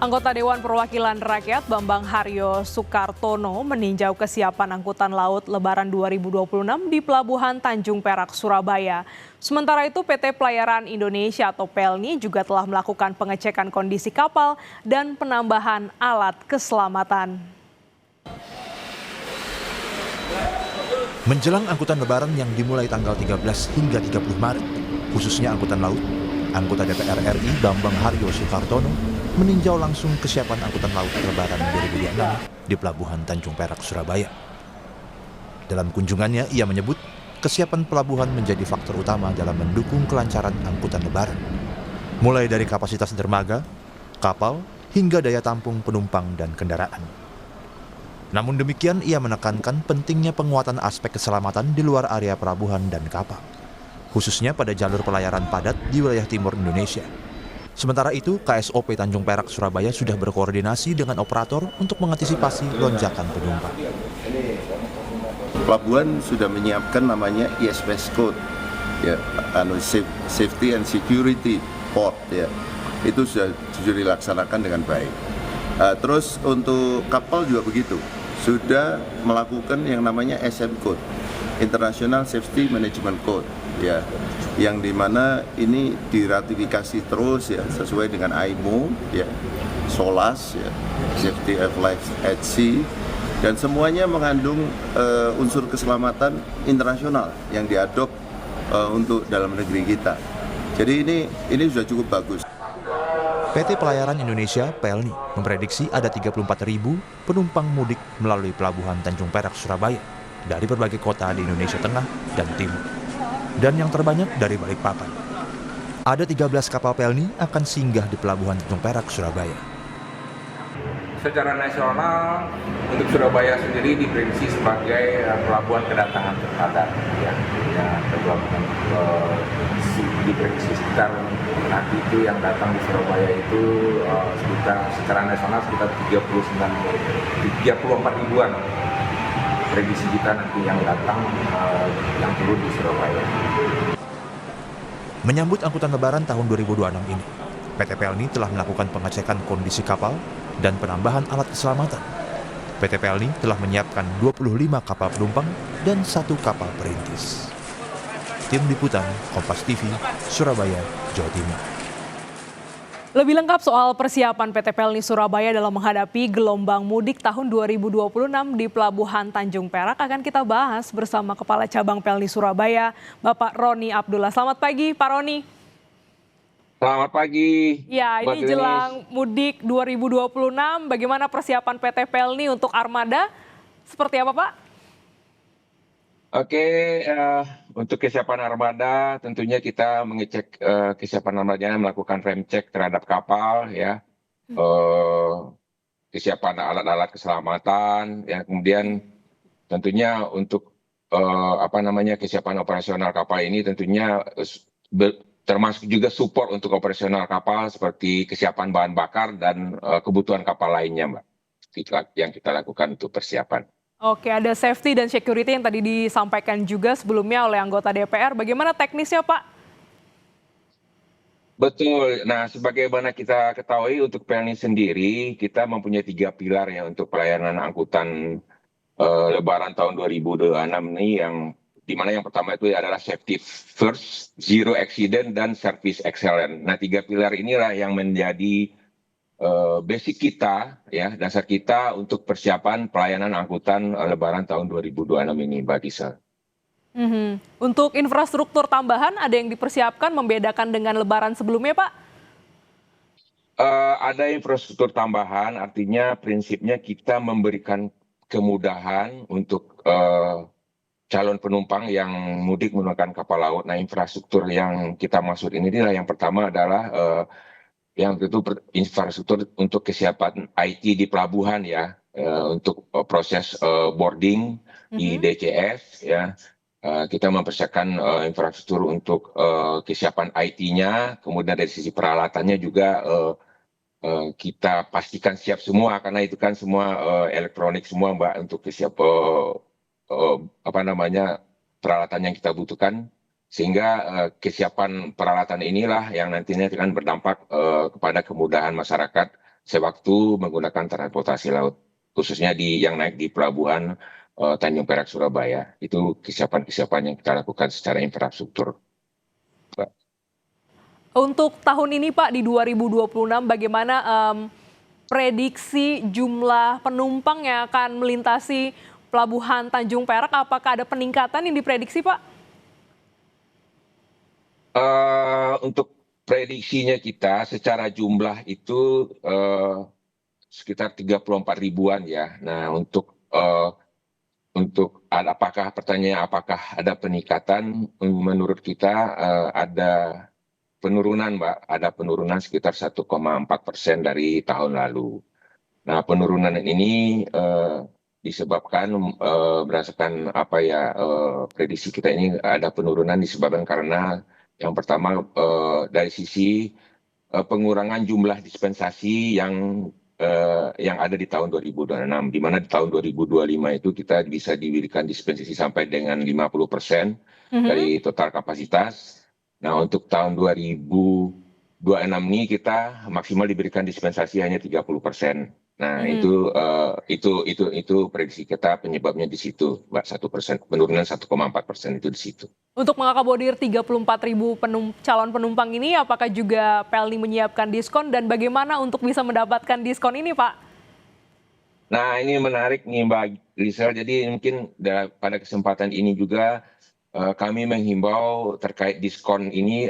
Anggota Dewan Perwakilan Rakyat Bambang Haryo Soekartono meninjau kesiapan angkutan laut Lebaran 2026 di Pelabuhan Tanjung Perak, Surabaya. Sementara itu PT Pelayaran Indonesia atau PELNI juga telah melakukan pengecekan kondisi kapal dan penambahan alat keselamatan. Menjelang angkutan Lebaran yang dimulai tanggal 13 hingga 30 Maret, khususnya angkutan laut, anggota DPR RI Bambang Haryo Soekartono meninjau langsung kesiapan angkutan laut Lebaran 2026 di Pelabuhan Tanjung Perak, Surabaya. Dalam kunjungannya, ia menyebut kesiapan pelabuhan menjadi faktor utama dalam mendukung kelancaran angkutan Lebaran. Mulai dari kapasitas dermaga, kapal, hingga daya tampung penumpang dan kendaraan. Namun demikian, ia menekankan pentingnya penguatan aspek keselamatan di luar area pelabuhan dan kapal, khususnya pada jalur pelayaran padat di wilayah timur Indonesia. Sementara itu, KSOP Tanjung Perak, Surabaya sudah berkoordinasi dengan operator untuk mengantisipasi lonjakan penumpang. Pelabuhan sudah menyiapkan namanya ISPS Code, ya, Safety and Security Port, ya, itu sudah dilaksanakan dengan baik. Terus untuk kapal juga begitu, sudah melakukan yang namanya SM Code, International Safety Management Code, ya, yang dimana ini diratifikasi terus, ya, sesuai dengan IMO, ya, SOLAS, ya, Safety of Life at Sea, dan semuanya mengandung unsur keselamatan internasional yang diadop untuk dalam negeri kita. Jadi ini sudah cukup bagus. PT Pelayaran Indonesia (PELNI) memprediksi ada 34.000 penumpang mudik melalui Pelabuhan Tanjung Perak, Surabaya dari berbagai kota di Indonesia Tengah dan Timur, dan yang terbanyak dari Balikpapan. Ada 13 kapal PELNI akan singgah di Pelabuhan Tanjung Perak, Surabaya. Secara nasional, untuk Surabaya sendiri diprediksi sebagai pelabuhan kedatangan terpadat, ya pelabuhan diprediksi sekitar nanti itu yang datang di Surabaya itu secara nasional sekitar 34 ribuan prediksi kita nanti yang datang yang turun di Surabaya. Menyambut angkutan Lebaran tahun 2026 ini, PT PELNI telah melakukan pengecekan kondisi kapal dan penambahan alat keselamatan. PT PELNI telah menyiapkan 25 kapal penumpang dan 1 kapal perintis. Tim Liputan Kompas TV, Surabaya, Jawa Timur. Lebih lengkap soal persiapan PT PELNI Surabaya dalam menghadapi gelombang mudik tahun 2026 di Pelabuhan Tanjung Perak akan kita bahas bersama Kepala Cabang PELNI Surabaya, Bapak Roni Abdullah. Selamat pagi, Pak Roni. Selamat pagi. Ya, ini jelang mudik 2026, bagaimana persiapan PT PELNI untuk armada? Seperti apa, Pak? Oke, untuk kesiapan armada tentunya kita mengecek kesiapan armadanya, melakukan rem cek terhadap kapal, ya, kesiapan alat-alat keselamatan, ya, kemudian tentunya untuk kesiapan operasional kapal ini tentunya termasuk juga support untuk operasional kapal seperti kesiapan bahan bakar dan kebutuhan kapal lainnya, Mbak. Itu yang kita lakukan untuk persiapan. Oke, ada safety dan security yang tadi disampaikan juga sebelumnya oleh anggota DPR. Bagaimana teknisnya, Pak? Betul. Nah, sebagaimana kita ketahui untuk PELNI sendiri, kita mempunyai 3 pilar ya untuk pelayanan angkutan Lebaran tahun 2026 ini, yang dimana yang pertama itu adalah safety first, zero accident, dan service excellent. Nah, 3 pilar inilah yang menjadi basic kita, ya, dasar kita untuk persiapan pelayanan angkutan Lebaran tahun 2026 ini, Mbak Disa. Untuk infrastruktur tambahan ada yang dipersiapkan membedakan dengan Lebaran sebelumnya, Pak? Ada infrastruktur tambahan, artinya prinsipnya kita memberikan kemudahan untuk calon penumpang yang mudik menggunakan kapal laut. Nah, infrastruktur yang kita maksud ini adalah yang pertama adalah yang itu infrastruktur untuk kesiapan IT di pelabuhan, ya, untuk proses boarding di DCS, ya. Kita mempersiapkan infrastruktur untuk kesiapan IT-nya, kemudian dari sisi peralatannya juga kita pastikan siap semua, karena itu kan semua elektronik semua, Mbak, untuk kesiap peralatan yang kita butuhkan. Sehingga kesiapan peralatan inilah yang nantinya akan berdampak kepada kemudahan masyarakat sewaktu menggunakan transportasi laut, khususnya yang naik di pelabuhan Tanjung Perak Surabaya. Itu kesiapan-kesiapan yang kita lakukan secara infrastruktur. Untuk tahun ini Pak, di 2026 bagaimana prediksi jumlah penumpang yang akan melintasi pelabuhan Tanjung Perak? Apakah ada peningkatan yang diprediksi Pak? Untuk prediksinya kita secara jumlah itu sekitar 34 ribuan ya. Nah, untuk apakah pertanyaan apakah ada peningkatan? Menurut kita ada penurunan, Mbak. Ada penurunan sekitar 1,4% dari tahun lalu. Nah, penurunan ini disebabkan berdasarkan prediksi kita ini ada penurunan disebabkan karena yang pertama dari sisi pengurangan jumlah dispensasi yang ada di tahun 2026, di mana di tahun 2025 itu kita bisa diberikan dispensasi sampai dengan 50% dari total kapasitas. Nah, untuk tahun 2026 ini kita maksimal diberikan dispensasi hanya 30%. Nah, itu prediksi kita penyebabnya di situ, Mbak, 1%, penurunan 1,4% itu di situ. Untuk mengakomodir 34.000 calon penumpang ini, apakah juga Pelni menyiapkan diskon dan bagaimana untuk bisa mendapatkan diskon ini, Pak? Nah, ini menarik nih, Mbak Rizal. Jadi mungkin pada kesempatan ini juga kami menghimbau terkait diskon ini,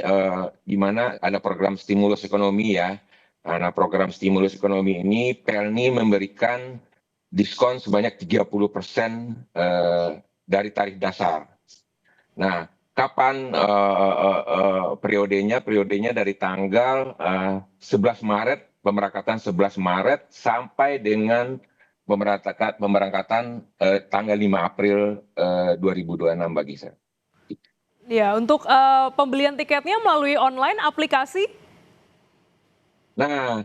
di mana ada program stimulus ekonomi ya. Nah, program stimulus ekonomi ini Pelni memberikan diskon sebanyak 30% dari tarif dasar. Nah, kapan periodenya? Periodenya dari tanggal 11 Maret, pemberangkatan 11 Maret sampai dengan pemberangkatan tanggal 5 April 2026 bagi saya. Ya, untuk pembelian tiketnya melalui online aplikasi? Nah,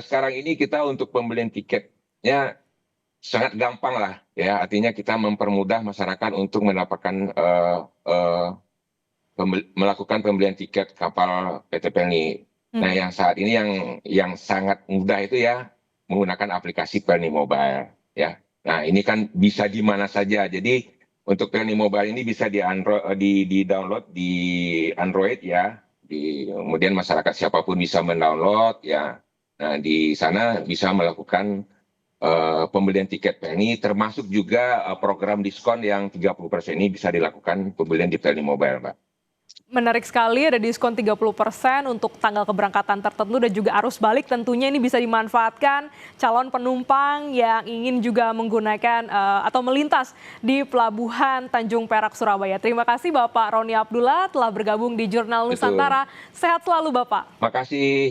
sekarang ini kita untuk pembelian tiketnya sangat gampang lah ya, artinya kita mempermudah masyarakat untuk mendapatkan melakukan pembelian tiket kapal PT Pelni. Nah, yang saat ini yang sangat mudah itu ya menggunakan aplikasi Pelni Mobile ya. Nah, ini kan bisa di mana saja. Jadi untuk Pelni Mobile ini bisa di-download di Android ya. Kemudian masyarakat siapapun bisa mendownload ya. Nah, di sana bisa melakukan pembelian tiket Pelni, termasuk juga program diskon yang 30% ini bisa dilakukan pembelian di Pelni Mobile, Mbak. Menarik sekali, ada diskon 30% untuk tanggal keberangkatan tertentu dan juga arus balik. Tentunya ini bisa dimanfaatkan calon penumpang yang ingin juga menggunakan atau melintas di Pelabuhan Tanjung Perak Surabaya. Terima kasih Bapak Roni Abdullah telah bergabung di Jurnal Nusantara. Sehat selalu Bapak. Makasih.